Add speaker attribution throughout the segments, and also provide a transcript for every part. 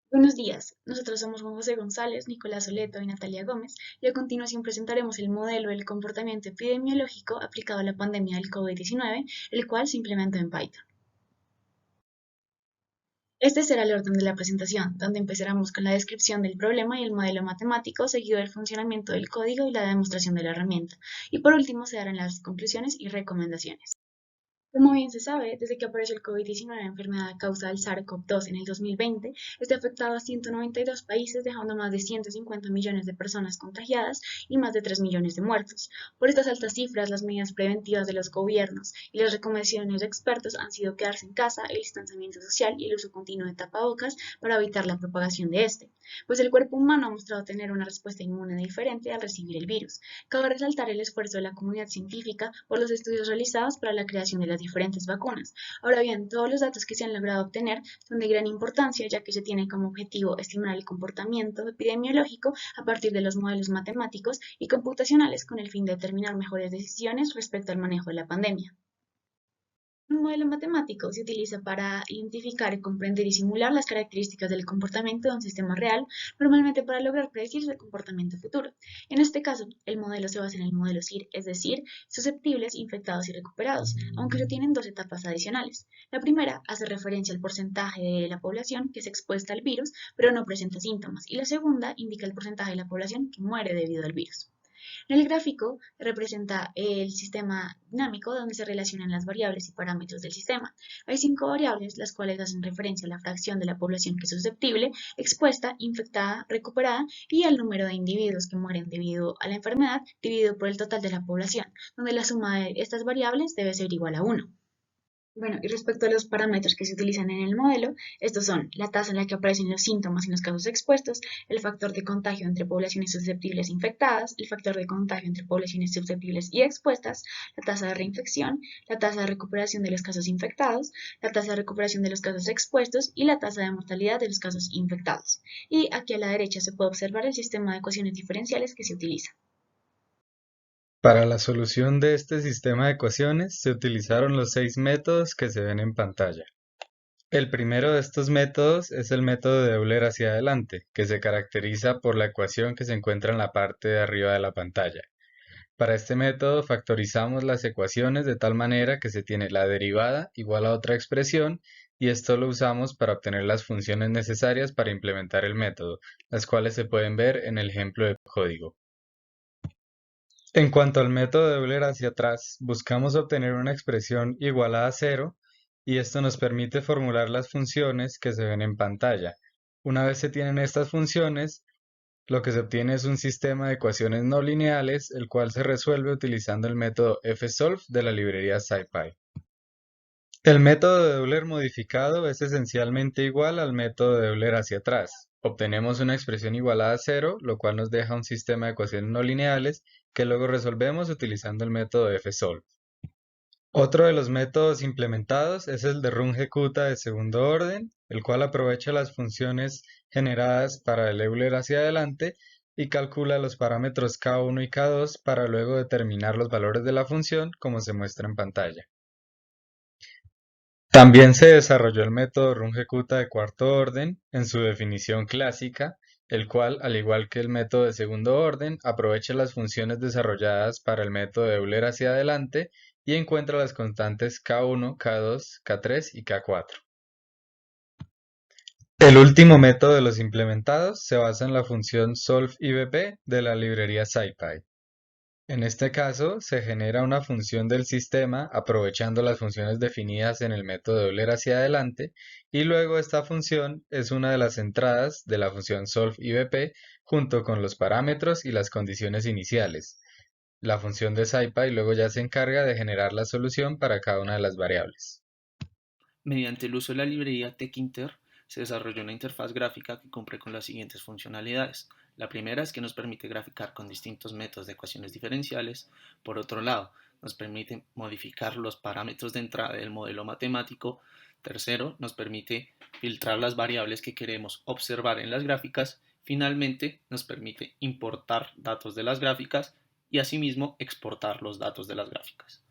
Speaker 1: Buenos días, nosotros somos Juan José González, Nicolás Soleto y Natalia Gómez, y a continuación presentaremos el modelo del comportamiento epidemiológico aplicado a la pandemia del COVID-19, el cual se implementó en Python. Este será el orden de la presentación, donde empezaremos con la descripción del problema y el modelo matemático, seguido del funcionamiento del código y la demostración de la herramienta, y por último se darán las conclusiones y recomendaciones. Como bien se sabe, desde que apareció el COVID-19, enfermedad a causa del SARS-CoV-2 en el 2020, este ha afectado a 192 países, dejando más de 150 millones de personas contagiadas y más de 3 millones de muertos. Por estas altas cifras, las medidas preventivas de los gobiernos y las recomendaciones de expertos han sido quedarse en casa, el distanciamiento social y el uso continuo de tapabocas para evitar la propagación de este, pues el cuerpo humano ha mostrado tener una respuesta inmune diferente al recibir el virus. Cabe resaltar el esfuerzo de la comunidad científica por los estudios realizados para la creación de las diferentes vacunas. Ahora bien, todos los datos que se han logrado obtener son de gran importancia, ya que se tiene como objetivo estimar el comportamiento epidemiológico a partir de los modelos matemáticos y computacionales con el fin de determinar mejores decisiones respecto al manejo de la pandemia. Un modelo matemático se utiliza para identificar, comprender y simular las características del comportamiento de un sistema real, normalmente para lograr predecir su comportamiento futuro. En este caso, el modelo se basa en el modelo SIR, es decir, susceptibles, infectados y recuperados, aunque se tienen dos etapas adicionales. La primera hace referencia al porcentaje de la población que se expuesta al virus, pero no presenta síntomas, y la segunda indica el porcentaje de la población que muere debido al virus. En el gráfico representa el sistema dinámico donde se relacionan las variables y parámetros del sistema. Hay cinco variables, las cuales hacen referencia a la fracción de la población que es susceptible, expuesta, infectada, recuperada y al número de individuos que mueren debido a la enfermedad dividido por el total de la población, donde la suma de estas variables debe ser igual a 1. Bueno, y respecto a los parámetros que se utilizan en el modelo, estos son la tasa en la que aparecen los síntomas en los casos expuestos, el factor de contagio entre poblaciones susceptibles e infectadas, el factor de contagio entre poblaciones susceptibles y expuestas, la tasa de reinfección, la tasa de recuperación de los casos infectados, la tasa de recuperación de los casos expuestos y la tasa de mortalidad de los casos infectados. Y aquí a la derecha se puede observar el sistema de ecuaciones diferenciales que se utiliza.
Speaker 2: Para la solución de este sistema de ecuaciones se utilizaron los seis métodos que se ven en pantalla. El primero de estos métodos es el método de Euler hacia adelante, que se caracteriza por la ecuación que se encuentra en la parte de arriba de la pantalla. Para este método factorizamos las ecuaciones de tal manera que se tiene la derivada igual a otra expresión y esto lo usamos para obtener las funciones necesarias para implementar el método, las cuales se pueden ver en el ejemplo de código. En cuanto al método de Euler hacia atrás, buscamos obtener una expresión igualada a cero y esto nos permite formular las funciones que se ven en pantalla. Una vez se tienen estas funciones, lo que se obtiene es un sistema de ecuaciones no lineales, el cual se resuelve utilizando el método fsolve de la librería SciPy. El método de Euler modificado es esencialmente igual al método de Euler hacia atrás. Obtenemos una expresión igualada a cero, lo cual nos deja un sistema de ecuaciones no lineales que luego resolvemos utilizando el método fsolve. Otro de los métodos implementados es el de Runge-Kutta de segundo orden, el cual aprovecha las funciones generadas para el Euler hacia adelante y calcula los parámetros k1 y k2 para luego determinar los valores de la función como se muestra en pantalla. También se desarrolló el método Runge-Kutta de cuarto orden en su definición clásica, el cual, al igual que el método de segundo orden, aprovecha las funciones desarrolladas para el método de Euler hacia adelante y encuentra las constantes K1, K2, K3 y K4. El último método de los implementados se basa en la función solveIVP de la librería SciPy. En este caso, se genera una función del sistema aprovechando las funciones definidas en el método de Euler hacia adelante y luego esta función es una de las entradas de la función solveIVP junto con los parámetros y las condiciones iniciales. La función de SciPy luego ya se encarga de generar la solución para cada una de las variables.
Speaker 3: Mediante el uso de la librería Tkinter se desarrolló una interfaz gráfica que cumple con las siguientes funcionalidades. La primera es que nos permite graficar con distintos métodos de ecuaciones diferenciales. Por otro lado, nos permite modificar los parámetros de entrada del modelo matemático. Tercero, nos permite filtrar las variables que queremos observar en las gráficas. Finalmente, nos permite importar datos de las gráficas y asimismo exportar los datos de las gráficas.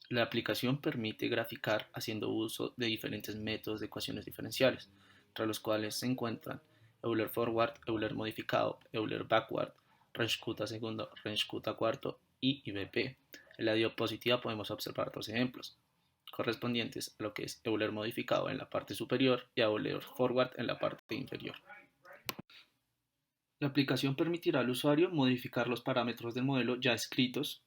Speaker 3: La aplicación permite graficar haciendo uso de diferentes métodos de ecuaciones diferenciales. entre los cuales se encuentran Euler Forward, Euler Modificado, Euler Backward, Range Cuta segundo, Range Cuta cuarto y IBP. En la diapositiva podemos observar dos ejemplos, correspondientes a lo que es Euler Modificado en la parte superior y a Euler Forward en la parte inferior. La aplicación permitirá al usuario modificar los parámetros del modelo ya escritos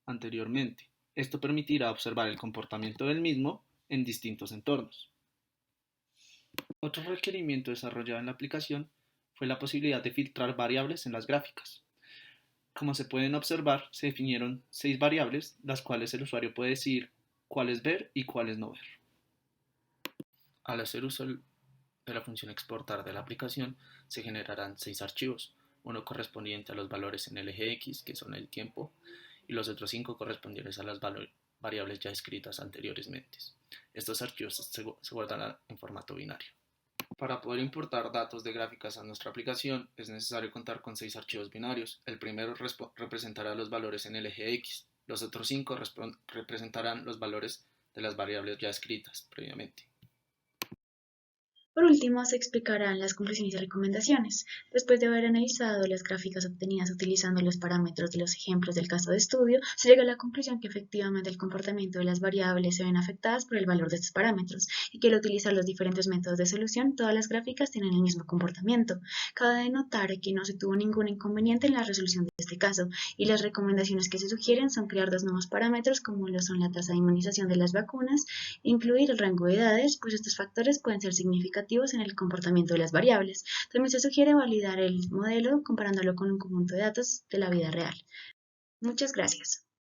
Speaker 3: anteriormente. Esto permitirá observar el comportamiento del mismo en distintos entornos. Otro requerimiento desarrollado en la aplicación fue la posibilidad de filtrar variables en las gráficas. Como se pueden observar, se definieron 6 variables, las cuales el usuario puede decidir cuáles ver y cuáles no ver. Al hacer uso de la función exportar de la aplicación, se generarán 6 archivos, uno correspondiente a los valores en el eje X, que son el tiempo, y los otros 5 correspondientes a las variables ya escritas anteriormente. Estos archivos se guardarán en formato binario. Para poder importar datos de gráficas a nuestra aplicación, es necesario contar con 6 archivos binarios. El primero representará los valores en el eje X, los otros 5 representarán los valores de las variables ya escritas previamente.
Speaker 1: Por último, se explicarán las conclusiones y recomendaciones. Después de haber analizado las gráficas obtenidas utilizando los parámetros de los ejemplos del caso de estudio, se llega a la conclusión que efectivamente el comportamiento de las variables se ven afectadas por el valor de estos parámetros y que al utilizar los diferentes métodos de solución, todas las gráficas tienen el mismo comportamiento. Cabe notar que no se tuvo ningún inconveniente en la resolución de este caso y las recomendaciones que se sugieren son crear 2 nuevos parámetros como lo son la tasa de inmunización de las vacunas, incluir el rango de edades, pues estos factores pueden ser significativos en el comportamiento de las variables. También se sugiere validar el modelo comparándolo con un conjunto de datos de la vida real. Muchas gracias.